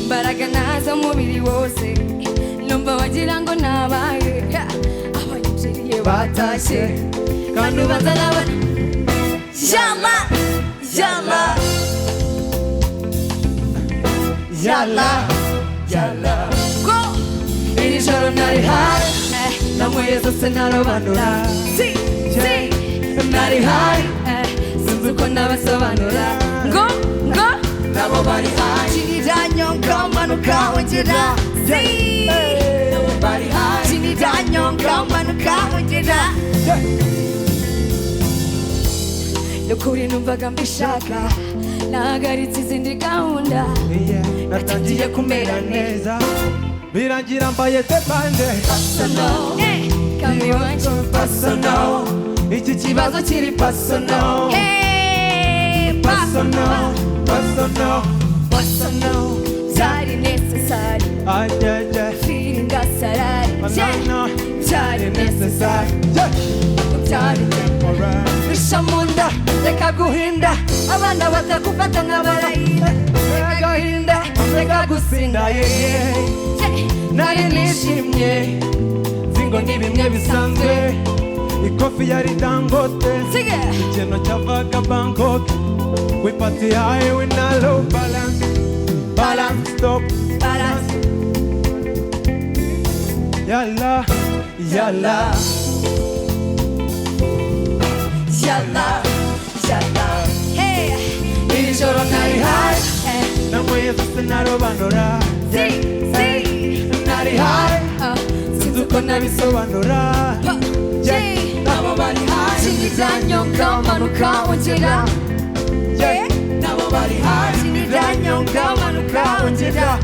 imbaraga nazo mubiri wose numva wagira ngo nabaye abanyinjiriye batashye kandi ubanza nabona yalla yalla yalla yalla go iri joro nari hari namwe zose narobanura si nari hari sinzi uko nabasobanura ngo nabo bari hari kinidanyonga manuka wongera si nabo bari hari kinidanyonga manuka wongera nukuri numvaga mbishaka nahagaritse izindi gahunda natangiye kumera neza birangira mbaye tepande personal kami wanjye personal iki kibazo kiri personal personal byari necessary feeling asarari byari necessary byari temporary bisha munda reka guhinda abana batagufata nk'abarayira reka gahinda reka gusinda nari nishimye zingo ni bimwe bisanzwe ikofi yari Dangote ikintu cyavaga Bangkok we party high we na low balance stop balance yalla yalla yalla yalla hey iri joro nari hari namwe zose narobanura nari hari sinzi uko nabisobanura nabo bari hari kinidanyonga manuka wongera nabo bari hari kinidanyonga manuka wongera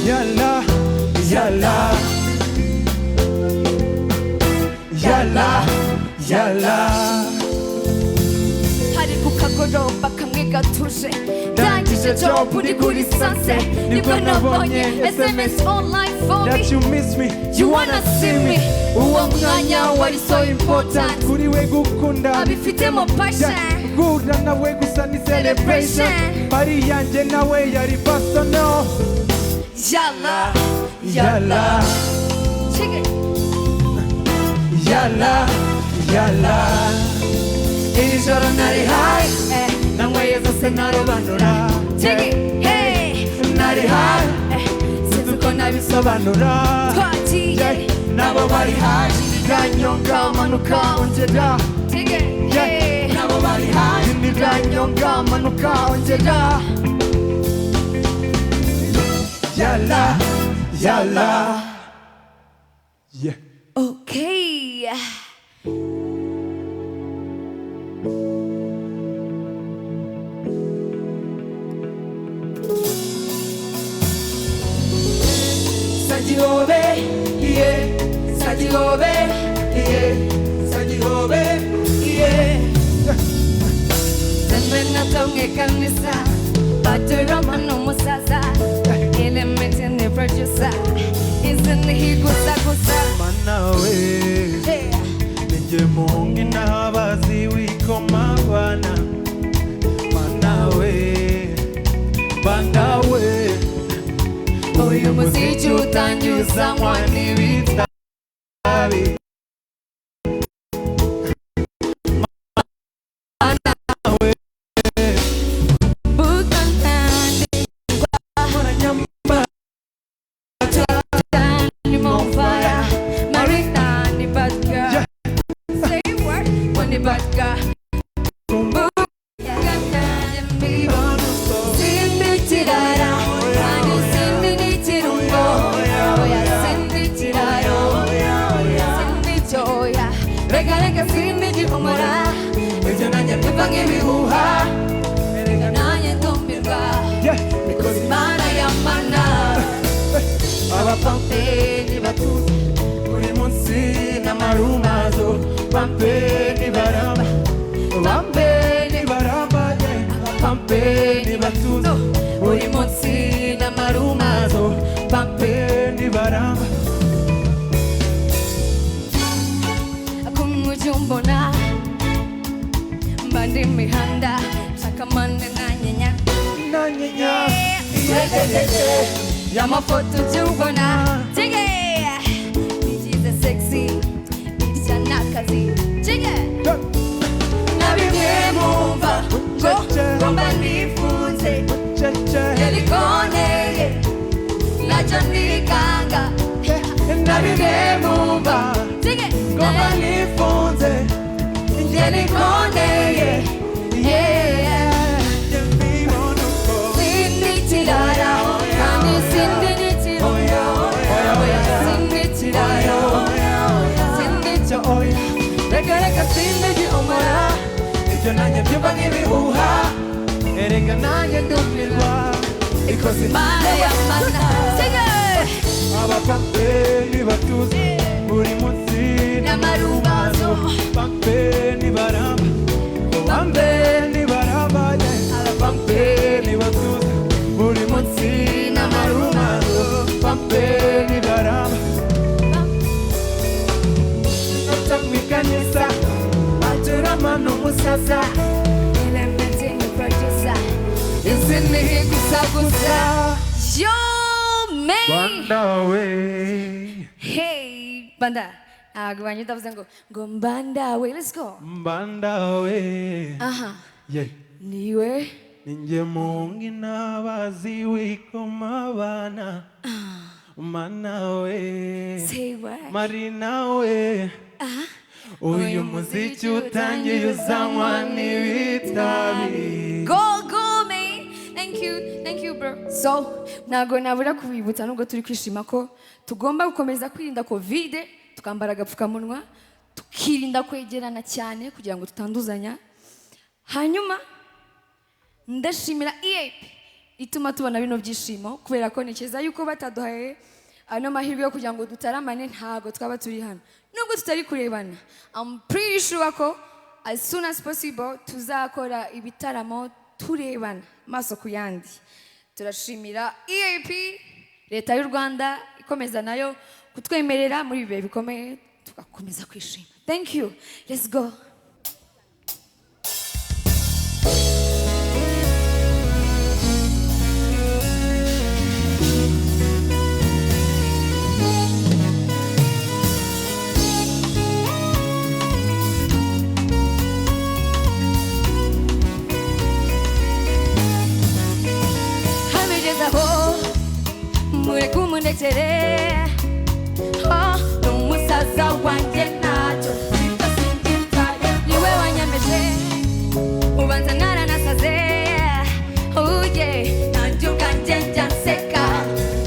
yalla yalla yalla yalla hari kukagoroba kamwe gatuje ndangije job uri kuri sunset nibwo nabonye SMS online for me that you miss me you wanna see me uwo mwanya wari so important kuri we gukunda abifitemo passion gura nawe gusa ni celebration bari yanjye nawe yari personal yalla yalla yalla yalla iri joro nari hari namwe zose narobanura nari hari sinzi uko nabisobanura nabo bari hari kinidanyonga manuka wongera nabo bari hari kinidanyonga manuka wongera yalla yalla yeah okay Sajigobe, yeah. Sajigobe, yeah. Sajigobe, yeah. Zemena tonge kanisa, baturama no musaza. Elementi ni producer, izini higusa gusa. Manawe, ninje mungi na bazi wiko mabana. Manawe, bandawe. Uyu muziki utanyuza mwani witabi Manawe Bukantandi Muranyamba Tani Monfire Marina ni bad girl Say what? When ni bad girl because mana ya mana abapampeni batuze buri munsi n'amarumazo pampeni baramba abapampeni batuze buri munsi n'amarumazo pampeni baramba akumujumbona mbandi mihanda sakamane na nyenya nyanya y'amafoto cyubona jige nigize sexy bitya nakazi jige nabimwe mumva ngo mba nifunze yelikoneye naja nikanga nabimwe mumva jige ngo mba nifunze yelikoneye Reka sindigi umara ibyo nanjye byumva nk'ibihuha erega nanjye ndumirwa ikoze imana y'amana abapaperi batuze buri munsi n'amarubazo abapaperi baramba abapaperi barabaye abapaperi batuze buri munsi n'amarubazo abapaperi baramba Kanisa, Baturama no Musasa, Elementing producer, Isn't Gusa. Yo, man! Mbanda way. Hey, Mbanda. Gawin niyo tapos go Mbanda way. Let's go. Mbanda way. Yeah. Niwe. Ninje mongi na waziwi kumabana. Mana way. Say what? Marina way. Uyu muziki utangiye uzanywa n'ibitabi. Go me. Thank you bro. So nago nabura kubibutsa nubwo turi kwishima ko tugomba gukomeza kwirinda covid, tukambara agapfukamunwa, tukirinda kwegerana cyane kugira ngo tutanduzanya. Hanyuma ndashimira EAP ituma tubona bino byishimo kubera ko nikeza yuko bataduhaye ano mahirwe yo kugira ngo dutaramane ntago twaba turi hano. Nubwo tutari kurebana, I'm pretty sure ko as soon as possible tuzakora ibitaramo turebana maso ku yandi. Turashimira EAP, leta y'u Rwanda ikomeza nayo kutwemerera muri bibe bikomeye tugakomeza kwishima. Thank you. Let's go. Munekere n'umusaza wanjye ntacyo sinditaye niwe wanyemeje ubanza naranasaze uye nanjye ubwanjye njya nseka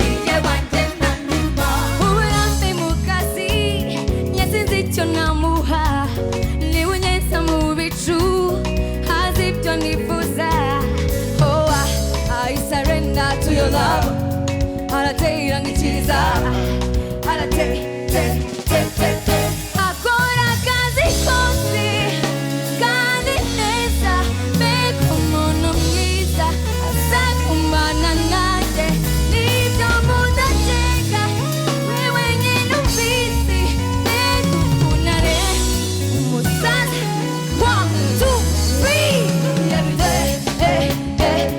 iye wanjye nanyuma uburambe mu kazi yasinze icyo namuha niwe unyesa mu bicu hazi ibyo nifuza I surrender to your love Haratera ngikiriza akora akazi kose kandi neza mbega umuntu mwiza asa kumana nanjye nibyo mudakeka wewe nyine ubizi mbega ukunare umusaza 1, 2, 3 every day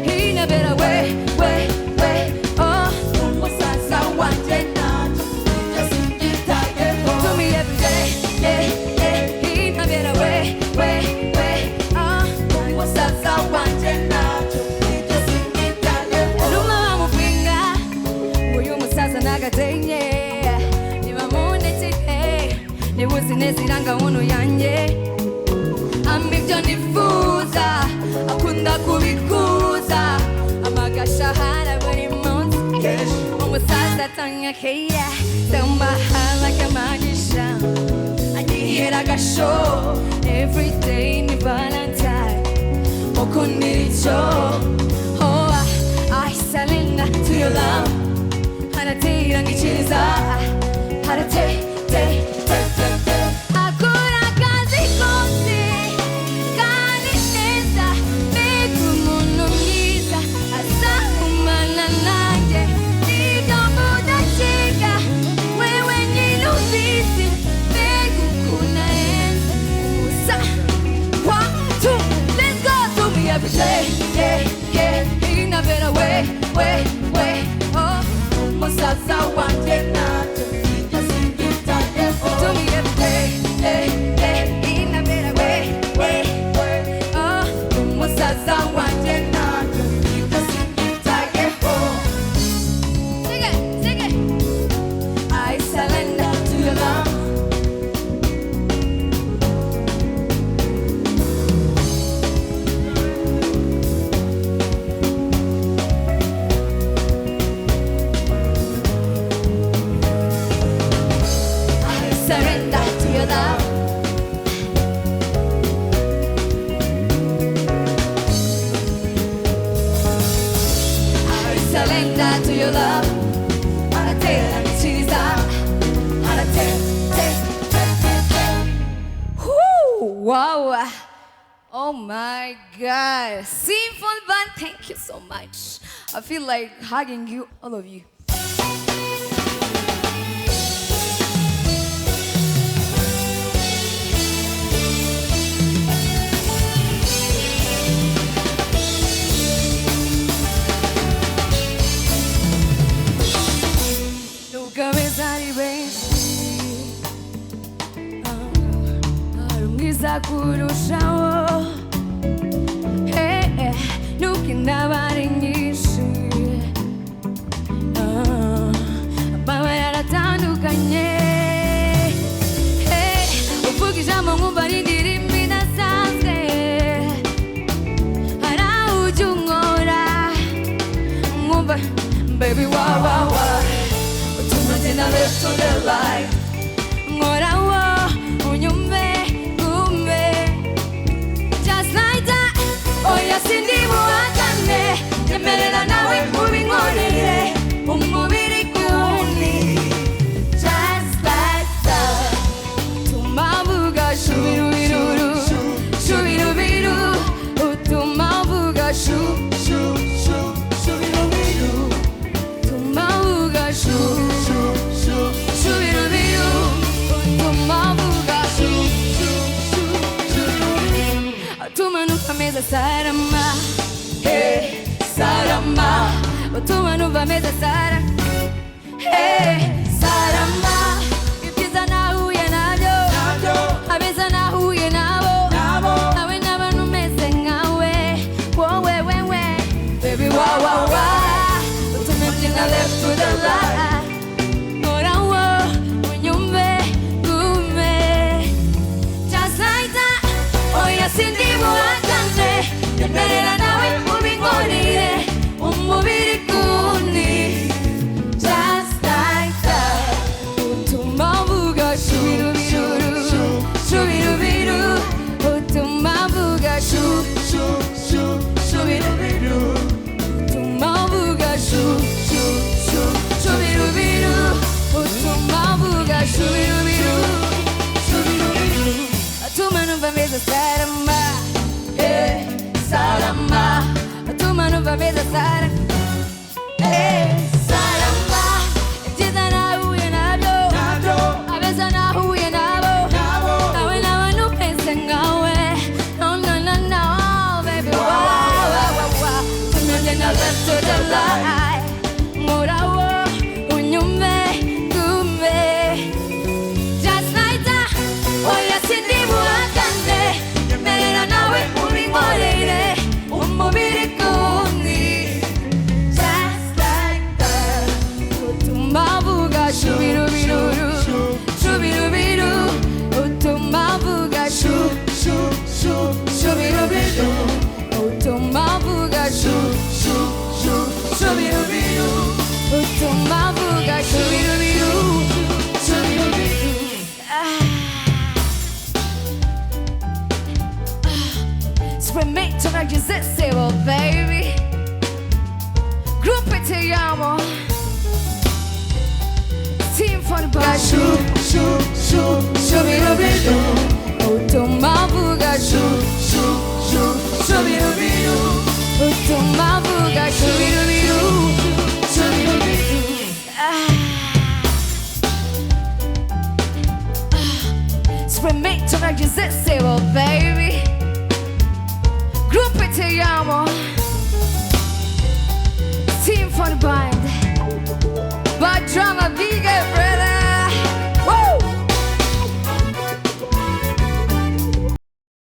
he never way Neziranga uno yanjye ambibyo nifuza akunda kubikuza amagashahara buri munsi umusaza atanyakira sembahala kamagisha agihera agasho every day ni Valentine ukundira icyo I surrender to your love haratera ngikiriza haratera akora akazi kose kandi neza mbega umuntu mwiza asa kumana nanjye nibyo mudakeka wewe nyine ubizi mbega ukuntu arenze umusa 1, 2 let's go to me every day we, oh, umusaza wanjye ntacyo yigeze yitayeho. Tubwire inabera we, oh, umusaza wanjye ntacyo yigeze yitayeho. Sing it. I surrender to your love. Surrender to your love. I surrender to your love. Wanna tell me she's out. Wanna tell. Wow. Oh my God. Symphony Band, thank you so much. I feel like hugging you, all of you. Kurushaho nuko intaba ari nyinshi amabara yaratandukanye uvuga ijambo nkumva ari indirimbo idasanzwe hari aho ujya unkora nkumva baby wa utuma ngenda left to the right nkora wo unyumve oya sindi buhakane nyemerera nawe ubinkorere umubiri kuwundi just like that utuma mvuga shubirubiruru shubirubiru utuma mvuga shubirubiru utuma mvuga shubirubiru utuma mvuga utuma numva meza sarama sarama utuma numva meza sara sarama ibyiza nahuye nabyo abeza nahuye nabo nawe n'abantu meze nkawe wowe wewe baby wa utuma mbyina left to the right nkora wo unyumve gume just like that oya sindi buhakane nyemerera nawe ubinkorere umubiri kuwundi just like that utuma mvuga shubirubiru shubirubiru utuma mvuga shubirubiru utuma mvuga shubirubiru utuma mvuga shubirubiru atuma numva meza sarama sarama atuma numva meza sara sarama ibyiza nahuye nabyo abeza nahuye nabo nawe n'abantu meze nkawe no baby wa tumeze na left to the right nkora wo unyumve gume just like that oya sindi buhakane nyemerera nawe ubinkorere umubiri kuwundi just like that utuma mvuga shubirubiruru shubirubiru utuma mvuga shubirubiru utuma mvuga shubirubiru utuma mvuga shubirubiru Spremento na gizesebo, baby. Grupo te amo. Symphony Band. Shubirubiru. Utuma mvuga shubirubiru. Utuma mvuga shubirubiru. Spremento na gizesebo, baby. Grupo te amo. Symphony drama beat.